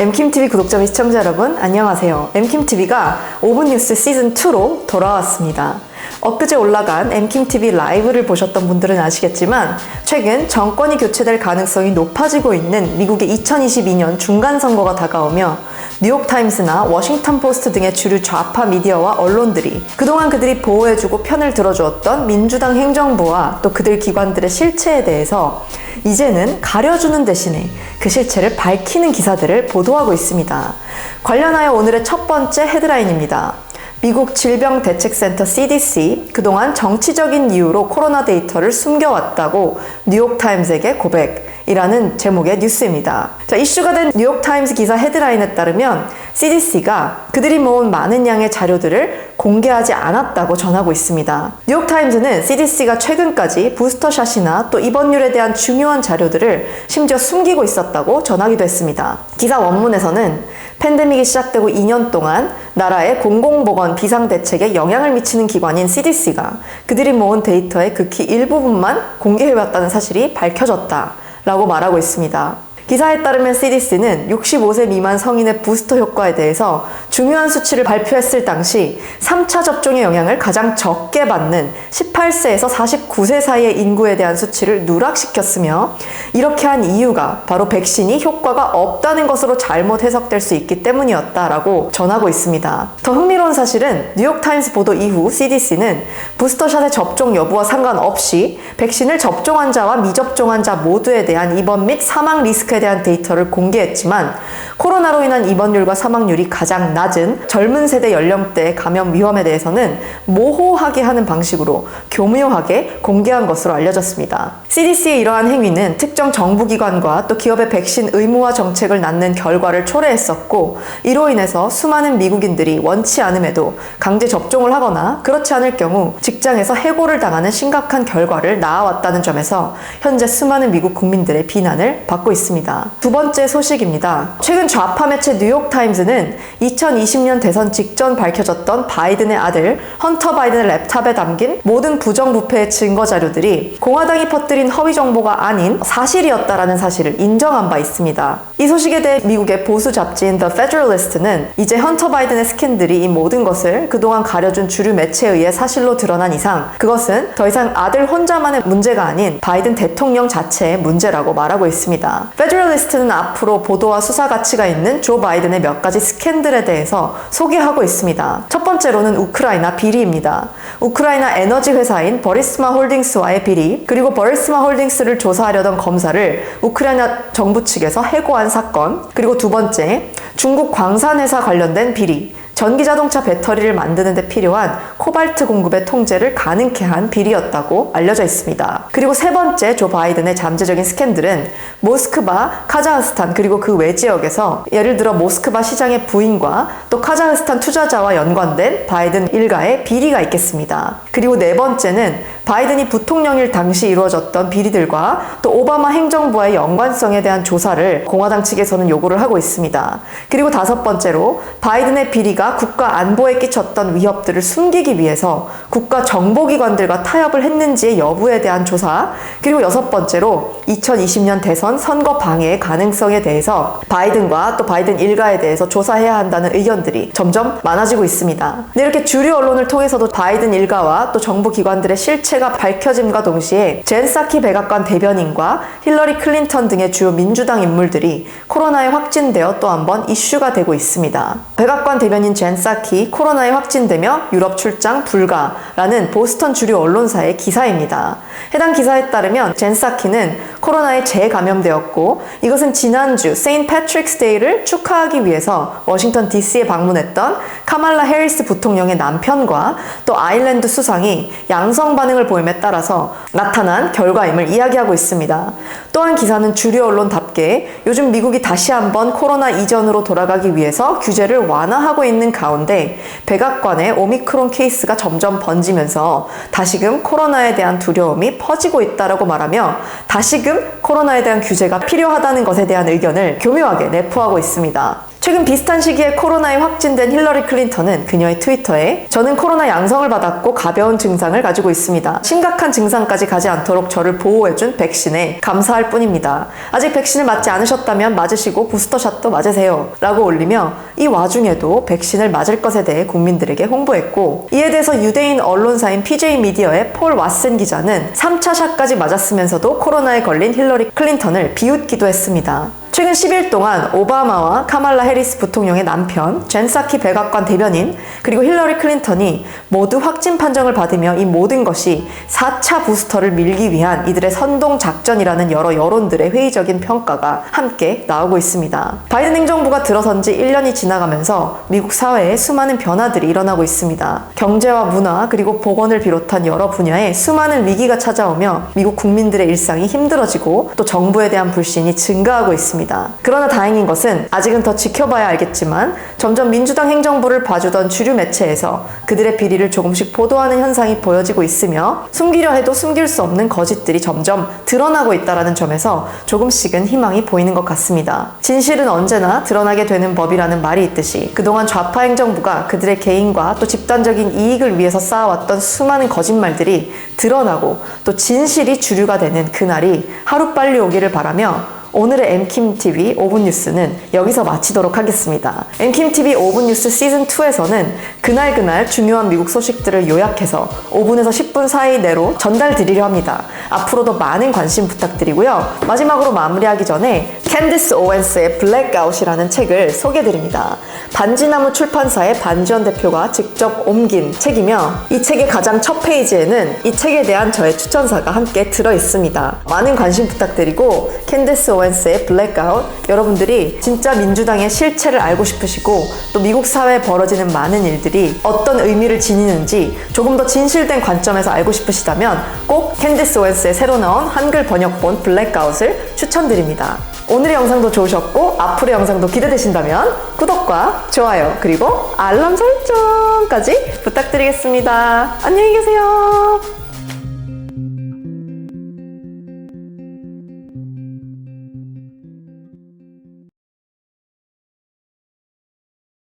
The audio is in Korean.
엠킴TV 구독자 및 시청자 여러분 안녕하세요. 엠킴TV가 5분 뉴스 시즌2로 돌아왔습니다. 엊그제 올라간 엠킴TV 라이브를 보셨던 분들은 아시겠지만 최근 정권이 교체될 가능성이 높아지고 있는 미국의 2022년 중간선거가 다가오며 뉴욕타임스나 워싱턴 포스트 등의 주류 좌파 미디어와 언론들이 그동안 그들이 보호해주고 편을 들어주었던 민주당 행정부와 또 그들 기관들의 실체에 대해서 이제는 가려주는 대신에 그 실체를 밝히는 기사들을 보도하고 있습니다. 관련하여 오늘의 첫 번째 헤드라인입니다. 미국 질병대책센터 CDC 그동안 정치적인 이유로 코로나 데이터를 숨겨왔다고 뉴욕타임스에게 고백이라는 제목의 뉴스입니다. 이슈가 된 뉴욕타임스 기사 헤드라인에 따르면 CDC가 그들이 모은 많은 양의 자료들을 공개하지 않았다고 전하고 있습니다. 뉴욕타임스는 CDC가 최근까지 부스터샷이나 또 입원율에 대한 중요한 자료들을 심지어 숨기고 있었다고 전하기도 했습니다. 기사 원문에서는 팬데믹이 시작되고 2년 동안 나라의 공공보건 비상대책에 영향을 미치는 기관인 CDC가 그들이 모은 데이터의 극히 일부분만 공개해왔다는 사실이 밝혀졌다라고 말하고 있습니다. 기사에 따르면 CDC는 65세 미만 성인의 부스터 효과에 대해서 중요한 수치를 발표했을 당시 3차 접종의 영향을 가장 적게 받는 18세에서 49세 사이의 인구에 대한 수치를 누락시켰으며 이렇게 한 이유가 바로 백신이 효과가 없다는 것으로 잘못 해석될 수 있기 때문이었다라고 전하고 있습니다. 더 흥미로운 사실은 뉴욕타임스 보도 이후 CDC는 부스터샷의 접종 여부와 상관없이 백신을 접종한 자와 미접종한 자 모두에 대한 입원 및 사망 리스크에 대한 데이터를 공개했지만 코로나로 인한 입원율과 사망률이 가장 낮은 젊은 세대 연령대의 감염 위험에 대해서는 모호하게 하는 방식으로 교묘하게 공개한 것으로 알려졌습니다. CDC의 이러한 행위는 특정 정부기관과 또 기업의 백신 의무화 정책을 낳는 결과를 초래했었고 이로 인해서 수많은 미국인들이 원치 않음에도 강제 접종을 하거나 그렇지 않을 경우 직장에서 해고를 당하는 심각한 결과를 낳아왔다는 점에서 현재 수많은 미국 국민들의 비난을 받고 있습니다. 두 번째 소식입니다. 최근 좌파 매체 뉴욕타임스는 2020년 대선 직전 밝혀졌던 바이든의 아들 헌터 바이든의 랩탑에 담긴 모든 부정부패의 증거 자료들이 공화당이 퍼뜨린 허위 정보가 아닌 사실이었다라는 사실을 인정한 바 있습니다. 이 소식에 대해 미국의 보수 잡지인 The Federalist는 이제 헌터 바이든의 스캔들이 이 모든 것을 그동안 가려준 주류 매체에 의해 사실로 드러난 이상 그것은 더 이상 아들 혼자만의 문제가 아닌 바이든 대통령 자체의 문제라고 말하고 있습니다. 페더럴리스트는 앞으로 보도와 수사 가치가 있는 조 바이든의 몇 가지 스캔들에 대해서 소개하고 있습니다. 첫 번째로는 우크라이나 비리입니다. 우크라이나 에너지 회사인 버리스마 홀딩스와의 비리, 그리고 버리스마 홀딩스를 조사하려던 검사를 우크라이나 정부 측에서 해고한 사건, 그리고 두 번째, 중국 광산회사 관련된 비리, 전기자동차 배터리를 만드는 데 필요한 코발트 공급의 통제를 가능케 한 비리였다고 알려져 있습니다. 그리고 세 번째 조 바이든의 잠재적인 스캔들은 모스크바, 카자흐스탄 그리고 그 외 지역에서 예를 들어 모스크바 시장의 부인과 또 카자흐스탄 투자자와 연관된 바이든 일가의 비리가 있겠습니다. 그리고 네 번째는 바이든이 부통령일 당시 이루어졌던 비리들과 또 오바마 행정부와의 연관성에 대한 조사를 공화당 측에서는 요구를 하고 있습니다. 그리고 다섯 번째로 바이든의 비리가 국가 안보에 끼쳤던 위협들을 숨기기 위해서 국가 정보기관들과 타협을 했는지의 여부에 대한 조사, 그리고 여섯 번째로 2020년 대선 선거 방해의 가능성에 대해서 바이든과 또 바이든 일가에 대해서 조사해야 한다는 의견들이 점점 많아지고 있습니다. 근데 이렇게 주류 언론을 통해서도 바이든 일가와 또 정부 기관들의 실체가 밝혀짐과 동시에 젠 사키 백악관 대변인과 힐러리 클린턴 등의 주요 민주당 인물들이 코로나에 확진되어 또 한 번 이슈가 되고 있습니다. 백악관 대변인 젠 사키 코로나에 확진되며 유럽 출장 불가라는 보스턴 주류 언론사의 기사입니다. 해당 기사에 따르면 젠 사키는 코로나에 재감염되었고 이것은 지난주 세인트 패트릭스 데이를 축하하기 위해서 워싱턴 DC에 방문했던 카말라 해리스 부통령의 남편과 또 아일랜드 수상이 양성 반응을 보임에 따라서 나타난 결과임을 이야기하고 있습니다. 또한 기사는 주류 언론답게 요즘 미국이 다시 한번 코로나 이전으로 돌아가기 위해서 규제를 완화하고 있는 가운데 백악관의 오미크론 케이스가 점점 번지면서 다시금 코로나에 대한 두려움이 퍼지고 있다라고 말하며 다시금 코로나에 대한 규제가 필요하다는 것에 대한 의견을 교묘하게 내포하고 있습니다. 최근 비슷한 시기에 코로나에 확진된 힐러리 클린턴은 그녀의 트위터에 저는 코로나 양성을 받았고 가벼운 증상을 가지고 있습니다. 심각한 증상까지 가지 않도록 저를 보호해준 백신에 감사할 뿐입니다. 아직 백신을 맞지 않으셨다면 맞으시고 부스터샷도 맞으세요. 라고 올리며 이 와중에도 백신을 맞을 것에 대해 국민들에게 홍보했고, 이에 대해서 유대인 언론사인 PJ미디어의 폴 왓슨 기자는 3차 샷까지 맞았으면서도 코로나에 걸린 힐러리 클린턴을 비웃기도 했습니다. 최근 10일 동안 오바마와 카말라 해리스 부통령의 남편, 젠 사키 백악관 대변인, 그리고 힐러리 클린턴이 모두 확진 판정을 받으며 이 모든 것이 4차 부스터를 밀기 위한 이들의 선동 작전이라는 여러 여론들의 회의적인 평가가 함께 나오고 있습니다. 바이든 행정부가 들어선 지 1년이 지나가면서 미국 사회에 수많은 변화들이 일어나고 있습니다. 경제와 문화, 그리고 보건을 비롯한 여러 분야에 수많은 위기가 찾아오며 미국 국민들의 일상이 힘들어지고 또 정부에 대한 불신이 증가하고 있습니다. 그러나 다행인 것은 아직은 더 지켜봐야 알겠지만 점점 민주당 행정부를 봐주던 주류 매체에서 그들의 비리를 조금씩 보도하는 현상이 보여지고 있으며 숨기려 해도 숨길 수 없는 거짓들이 점점 드러나고 있다는 점에서 조금씩은 희망이 보이는 것 같습니다. 진실은 언제나 드러나게 되는 법이라는 말이 있듯이 그동안 좌파 행정부가 그들의 개인과 또 집단적인 이익을 위해서 쌓아왔던 수많은 거짓말들이 드러나고 또 진실이 주류가 되는 그날이 하루빨리 오기를 바라며 오늘의 엠킴TV 5분 뉴스는 여기서 마치도록 하겠습니다. 엠킴TV 5분 뉴스 시즌2에서는 그날 중요한 미국 소식들을 요약해서 5분에서 10분 사이 내로 전달 드리려 합니다. 앞으로도 많은 관심 부탁드리고요. 마지막으로 마무리하기 전에 캔디스 오웬스의 블랙아웃이라는 책을 소개드립니다. 반지나무 출판사의 반지연 대표가 직접 옮긴 책이며 이 책의 가장 첫 페이지에는 이 책에 대한 저의 추천사가 함께 들어있습니다. 많은 관심 부탁드리고 캔디스 오웬스의 블랙아웃, 여러분들이 진짜 민주당의 실체를 알고 싶으시고 또 미국 사회에 벌어지는 많은 일들이 어떤 의미를 지니는지 조금 더 진실된 관점에서 알고 싶으시다면 꼭 캔디스 오웬스의 새로 나온 한글 번역본 블랙아웃을 추천드립니다. 오늘의 영상도 좋으셨고 앞으로의 영상도 기대되신다면 구독과 좋아요 그리고 알람 설정까지 부탁드리겠습니다. 안녕히 계세요.